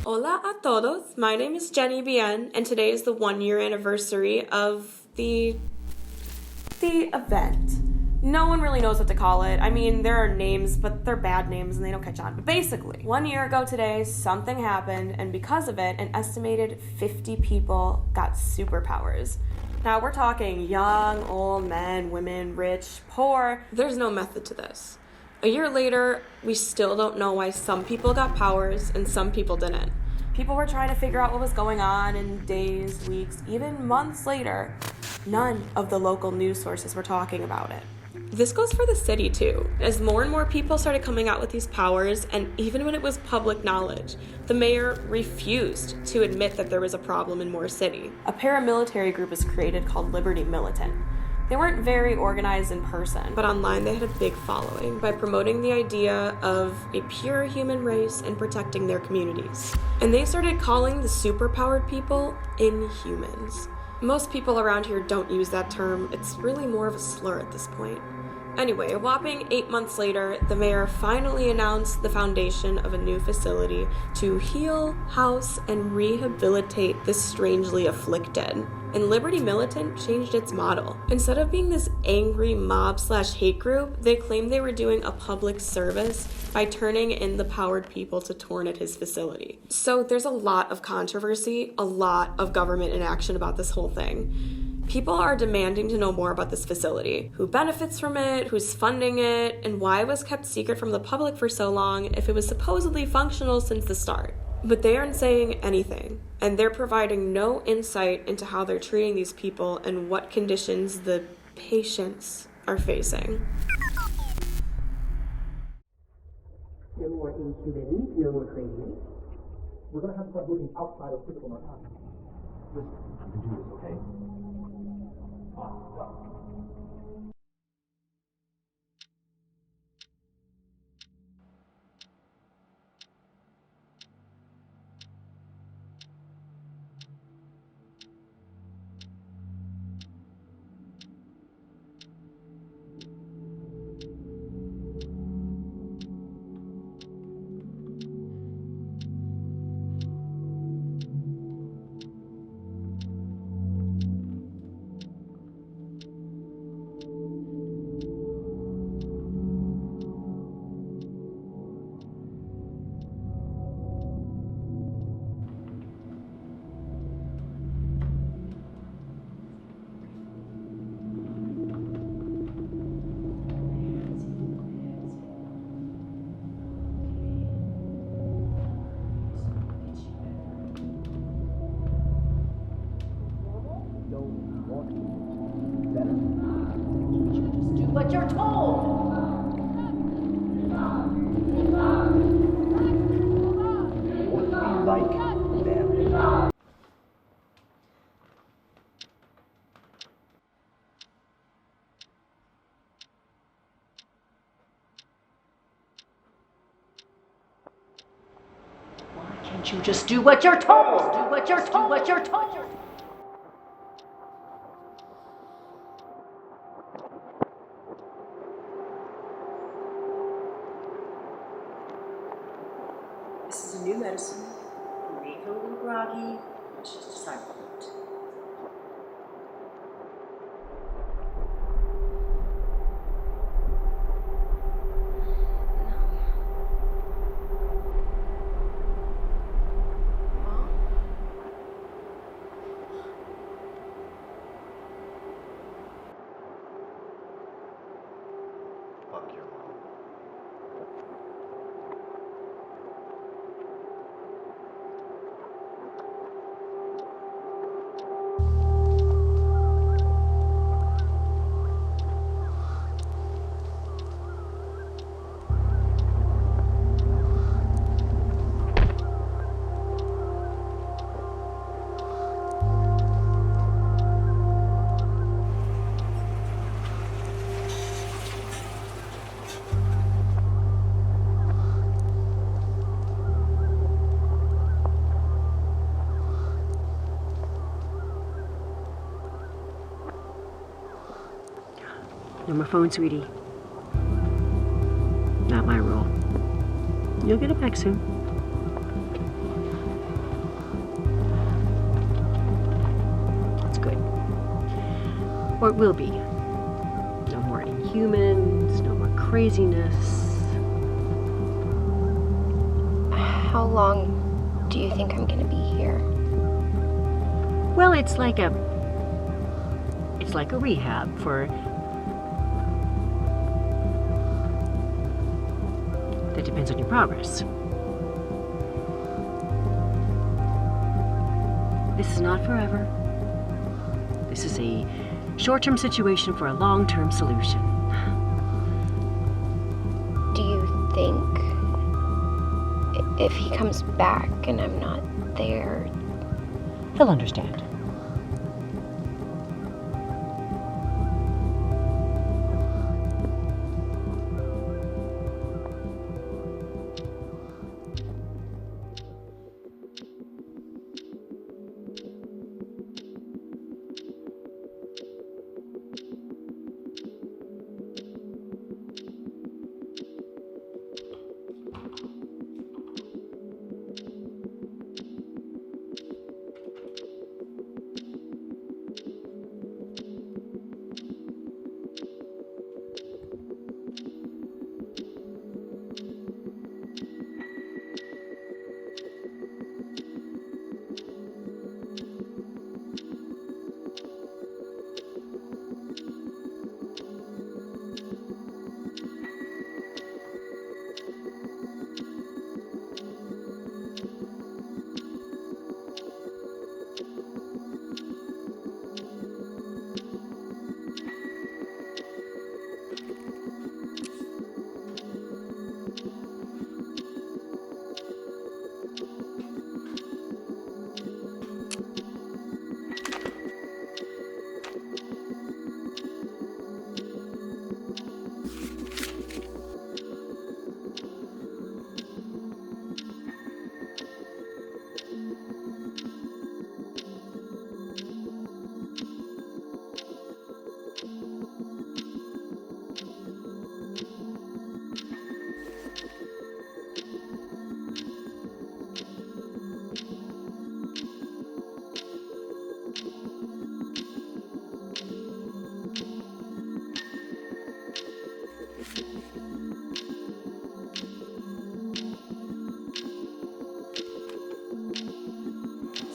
Hola a todos, my name is Jenny Bien, and today is the 1-year anniversary of the event. No one really knows what to call it. I mean, there are names, but they're bad names and they don't catch on. But basically, 1 year ago today, something happened, and because of it, an estimated 50 people got superpowers. Now, we're talking young, old, men, women, rich, poor. There's no method to this. A year later, we still don't know why some people got powers and some people didn't. People were trying to figure out what was going on, and days, weeks, even months later, none of the local news sources were talking about it. This goes for the city too, as more and more people started coming out with these powers, and even when it was public knowledge, the mayor refused to admit that there was a problem in Moore City. A paramilitary group was created called Liberty Militant. They weren't very organized in person, but online they had a big following by promoting the idea of a pure human race and protecting their communities. And they started calling the superpowered people Inhumans. Most people around here don't use that term. It's really more of a slur at this point. Anyway, a whopping 8 months later, the mayor finally announced the foundation of a new facility to heal, house, and rehabilitate the strangely afflicted. And Liberty Militant changed its model. Instead of being this angry mob/hate group, they claimed they were doing a public service by turning in the powered people to torn at his facility. So there's a lot of controversy, a lot of government inaction about this whole thing. People are demanding to know more about this facility. Who benefits from it, who's funding it, and why it was kept secret from the public for so long if it was supposedly functional since the start. But they aren't saying anything, and they're providing no insight into how they're treating these people and what conditions the patients are facing. No more inhuman, no more crazy. We're going to have to start looking outside of physical narcotics. Listen, you can do this, okay? What you're told. What we like them. Why can't you just do what you're told? Do what you're told. What you're told. This is a new medicine. You may feel a little groggy. It's just a side effect. Fuck your mom. No more phone, sweetie. Not my rule. You'll get it back soon. Or it will be. No more Inhumans, no more craziness. How long do you think I'm gonna be here? Well, it's like a rehab for... That depends on your progress. This is not forever. This is a short-term situation for a long-term solution. Do you think if he comes back and I'm not there, He'll understand.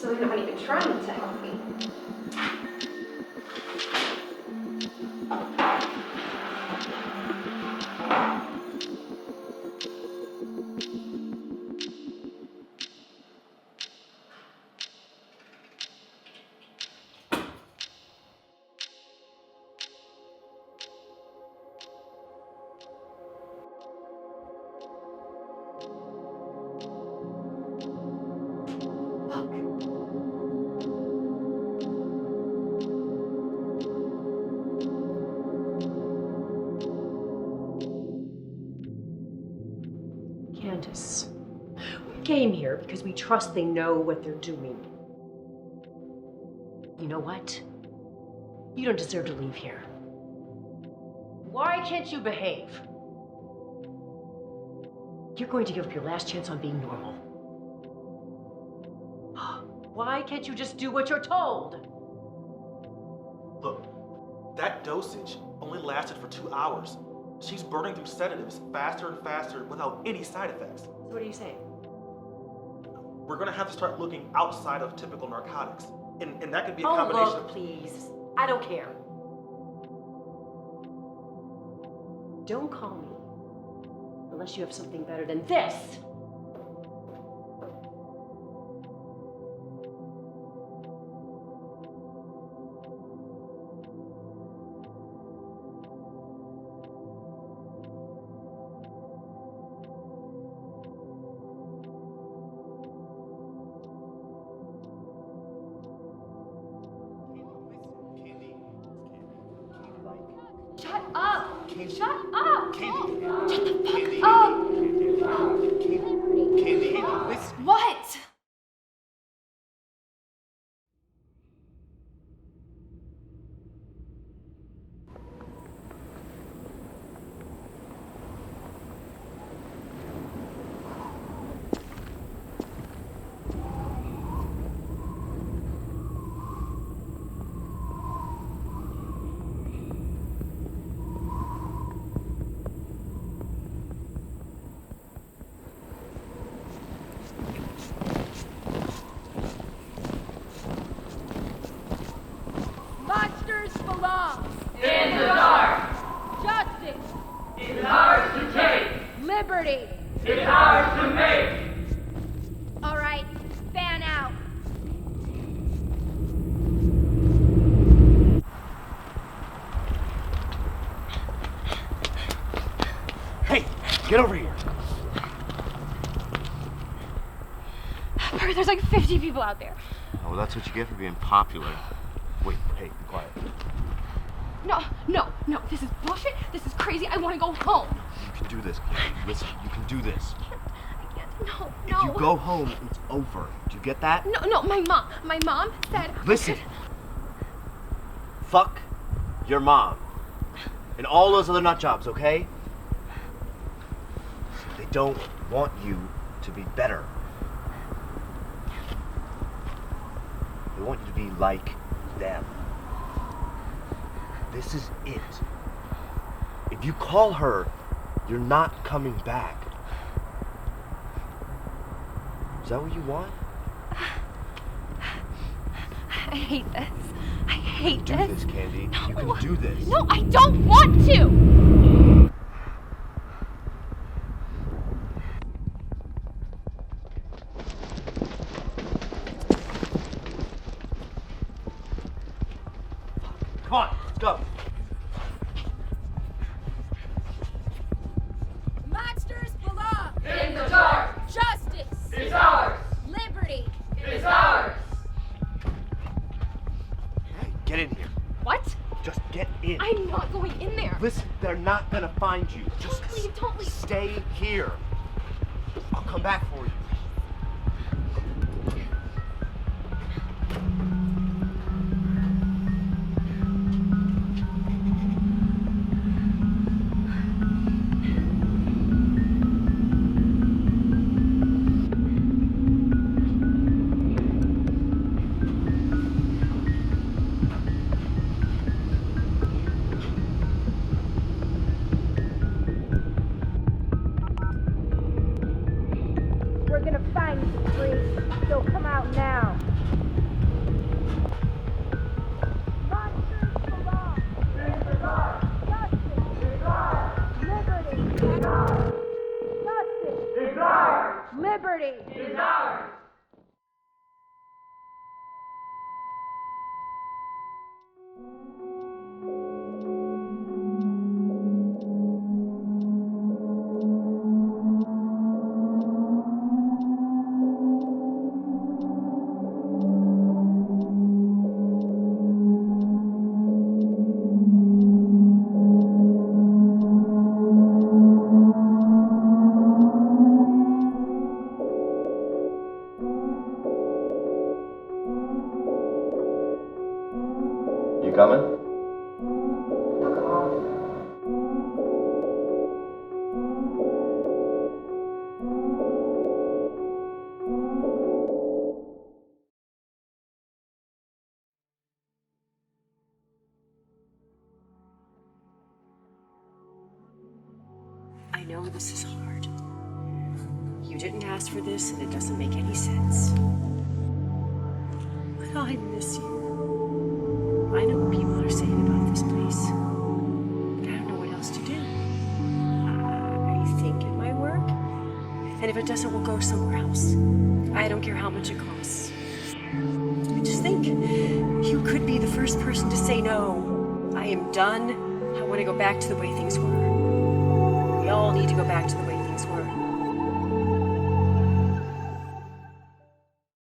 so they're not even trying to help me. Candace, we came here because we trust they know what they're doing. You know what? You don't deserve to leave here. Why can't you behave? You're going to give up your last chance on being normal. Why can't you just do what you're told? Look, that dosage only lasted for 2 hours. She's burning through sedatives faster and faster without any side effects. So what are you saying? We're gonna have to start looking outside of typical narcotics. And that could be a Oh, combination look, please. I don't care. Don't call me unless you have something better than this. Shut up! Candy. Shut up! Candy. Shut the fuck Candy. up! Candy, listen. What? Liberty! It's ours to make! All right, fan out. Hey, get over here. Parker, there's like 50 people out there. Oh, well, that's what you get for being popular. Wait, hey, be quiet. No, this is bullshit. This is crazy. I want to go home. You can do this, Candy. Listen, you can do this. I can't. No. If you go home, it's over. Do you get that? No, my mom said. Listen. Fuck your mom. And all those other nut jobs, okay? They don't want you to be better. They want you to be like them. This is it. If you call her, you're not coming back. Is that what you want? I hate this. I hate Do this. this, Candy. No. You can do this. No, I don't want to. Come on, let's go. Monsters belong in the dark. Justice is ours. Liberty is ours. Hey, get in here. What? Just get in. I'm not going in there. Listen, they're not gonna find you. Just Don't leave. stay here. I'll come back for you. We're gonna find you, Bree. So come out now. Monsters belong in the dark. Justice is ours. Liberty is ours. Justice is ours. Liberty is ours. You coming? I know this is hard. You didn't ask for this, and it doesn't make any sense. But I miss you. I know what people are saying about this place, but I don't know what else to do. I think it might work, and if it doesn't, we'll go somewhere else. I don't care how much it costs. I just think you could be the first person to say no. I am done. I want to go back to the way things were. We all need to go back to the way